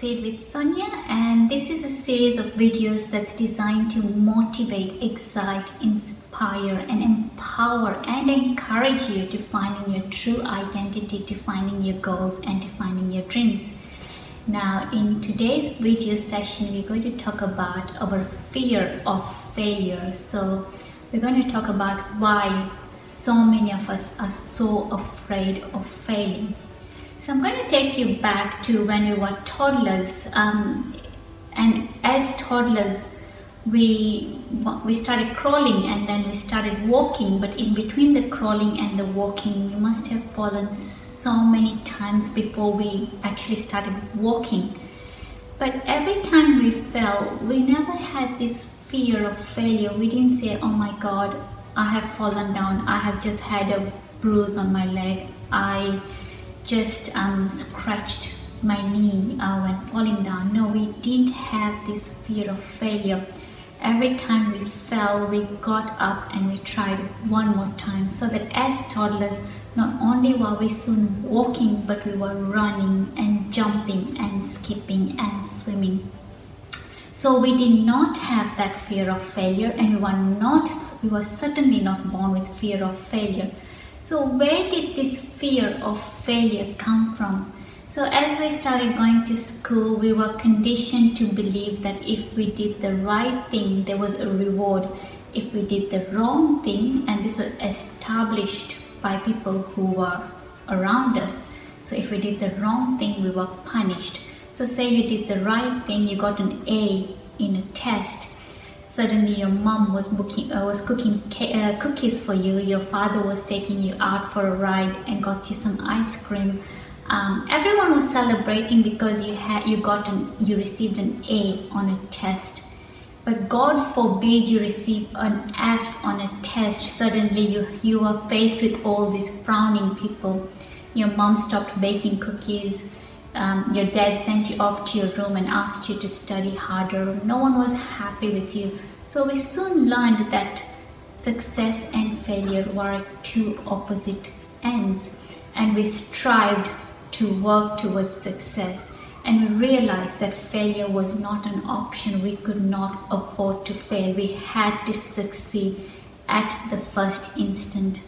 Succeed with Sonia, and this is a series of videos that's designed to motivate, excite, inspire and empower and encourage you to finding your true identity, to finding your goals and to finding your dreams. Now in today's video session we're going to talk about our fear of failure. So we're going to talk about why so many of us are so afraid of failing. So I'm going to take you back to when we were toddlers, and as toddlers we started crawling and then we started walking, but in between the crawling and the walking you must have fallen so many times before we actually started walking. But every time we fell, we never had this fear of failure. We didn't say, oh my god, I have fallen down, I have just had a bruise on my leg, I just scratched my knee when falling down. No, we didn't have this fear of failure. Every time we fell, we got up and we tried one more time, so that as toddlers, not only were we soon walking, but we were running and jumping and skipping and swimming. So we did not have that fear of failure, and we were certainly not born with fear of failure. So where did this fear of failure come from? So as we started going to school, we were conditioned to believe that if we did the right thing, there was a reward. If we did the wrong thing, and this was established by people who were around us. So if we did the wrong thing, we were punished. So say you did the right thing, you got an A in a test. Suddenly your mom was cooking cookies for you, your father was taking you out for a ride and got you some ice cream. Everyone was celebrating because you received an A on a test. But God forbid you receive an F on a test. Suddenly you are faced with all these frowning people. Your mom stopped baking cookies. Your dad sent you off to your room and asked you to study harder. No one was happy with you. So we soon learned that success and failure were at two opposite ends, and we strived to work towards success, and we realized that failure was not an option. We could not afford to fail. We had to succeed at the first instant.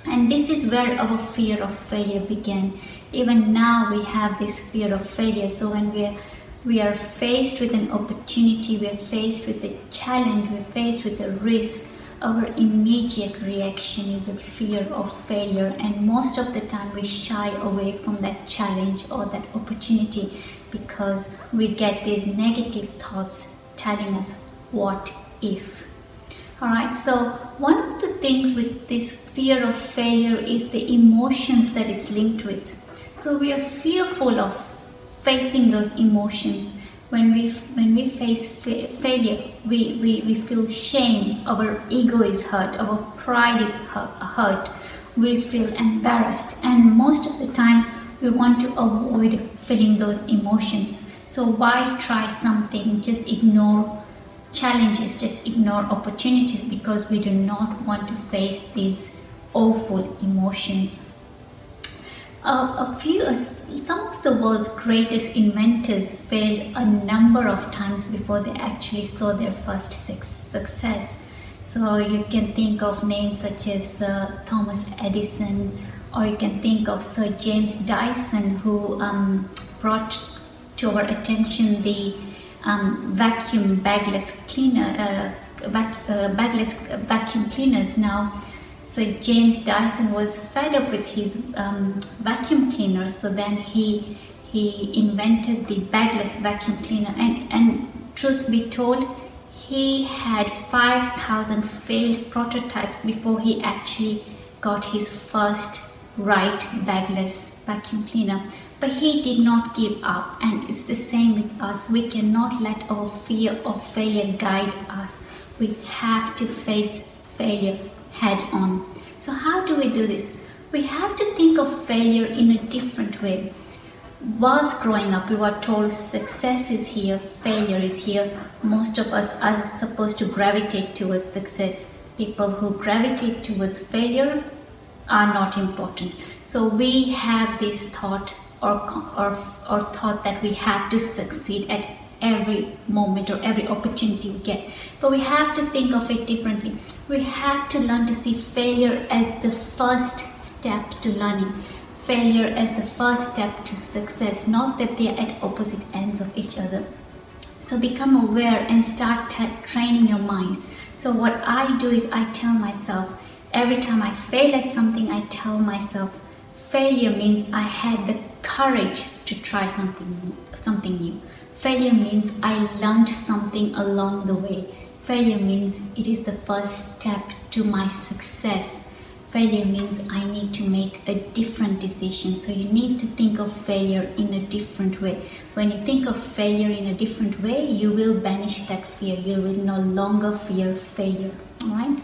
And this is where our fear of failure began. Even now we have this fear of failure. So when we are faced with an opportunity, we are faced with a challenge, we are faced with a risk, our immediate reaction is a fear of failure. And most of the time we shy away from that challenge or that opportunity because we get these negative thoughts telling us, what if? Alright, so one of the things with this fear of failure is the emotions that it's linked with. So we are fearful of facing those emotions. When we face failure, we feel shame, our ego is hurt, our pride is hurt, we feel embarrassed, and most of the time we want to avoid feeling those emotions. So why try something? Just ignore challenges, just ignore opportunities, because we do not want to face these awful emotions. Some of the world's greatest inventors failed a number of times before they actually saw their first success. So you can think of names such as Thomas Edison, or you can think of Sir James Dyson, who brought to our attention the bagless vacuum cleaners. Now, so James Dyson was fed up with his vacuum cleaner, so then he invented the bagless vacuum cleaner, and truth be told, he had 5,000 failed prototypes before he actually got his first right bagless vacuum cleaner. But he did not give up, and it's the same with us. We cannot let our fear of failure guide us. We have to face failure head on. So how do we do this? We have to think of failure in a different way. Whilst growing up, we were told success is here, failure is here. Most of us are supposed to gravitate towards success. People who gravitate towards failure are not important. So we have this thought or thought that we have to succeed at every moment or every opportunity we get. But we have to think of it differently. We have to learn to see failure as the first step to learning, failure as the first step to success, not that they are at opposite ends of each other. So become aware and start training your mind. So what I do is I tell myself, every time I fail at something, I tell myself, failure means I had the courage to try something new. Failure means I learned something along the way. Failure means it is the first step to my success. Failure means I need to make a different decision. So you need to think of failure in a different way. When you think of failure in a different way, you will banish that fear. You will no longer fear failure. All right?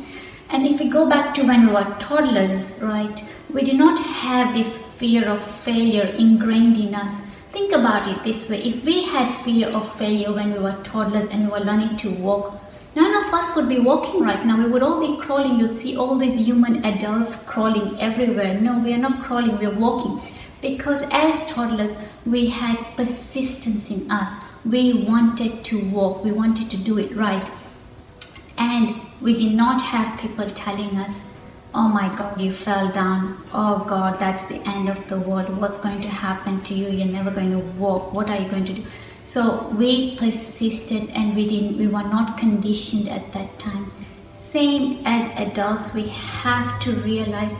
And if we go back to when we were toddlers, right, we do not have this fear of failure ingrained in us. Think about it this way. If we had fear of failure when we were toddlers and we were learning to walk, none of us would be walking right now. We would all be crawling. You'd see all these human adults crawling everywhere. No, we are not crawling, we are walking. Because as toddlers, we had persistence in us. We wanted to walk. We wanted to do it right. And we did not have people telling us, oh my God, you fell down. Oh God, that's the end of the world. What's going to happen to you? You're never going to walk. What are you going to do? So we persisted and we were not conditioned at that time. Same as adults, we have to realize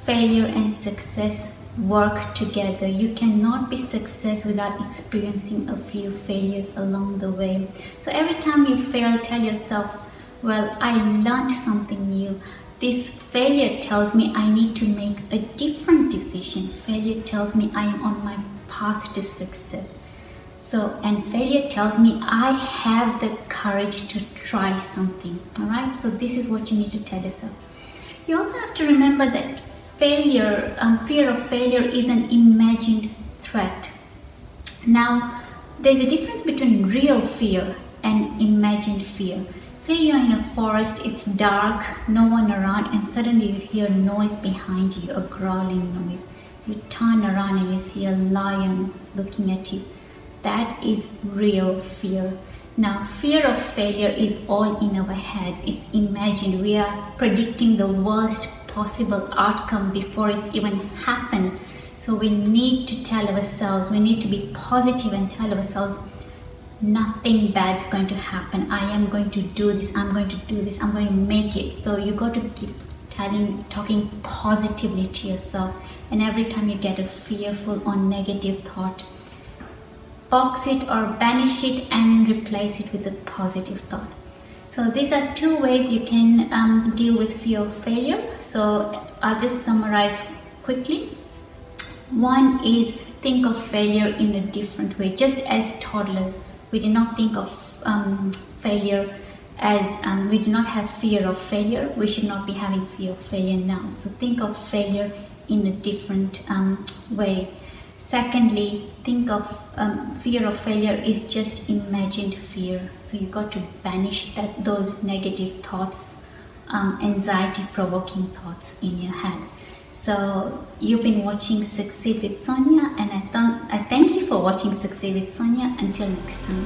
failure and success work together. You cannot be success without experiencing a few failures along the way. So every time you fail, tell yourself, well, I learned something new. This failure tells me I need to make a different decision. Failure tells me I am on my path to success. So, and failure tells me I have the courage to try something. All right. So this is what you need to tell yourself. You also have to remember that fear of failure is an imagined threat. Now, there's a difference between real fear and imagined fear. Say you're in a forest, it's dark, no one around, and suddenly you hear noise behind you, a growling noise. You turn around and you see a lion looking at you. That is real fear. Now, fear of failure is all in our heads. It's imagined. We are predicting the worst possible outcome before it's even happened. So we need to tell ourselves, we need to be positive and tell ourselves, nothing bad's going to happen. I am going to do this. I'm going to do this. I'm going to make it. So you got to keep talking positively to yourself. And every time you get a fearful or negative thought, box it or banish it and replace it with a positive thought. So these are two ways you can deal with fear of failure. So I'll just summarize quickly. One is think of failure in a different way. Just as toddlers, we did not think of failure as, we do not have fear of failure. We should not be having fear of failure now. So think of failure in a different way. Secondly, think of fear of failure is just imagined fear. So you got to banish those negative thoughts, anxiety-provoking thoughts in your head. So you've been watching Succeed with Sonia, and I thank you for watching Succeed with Sonia. Until next time.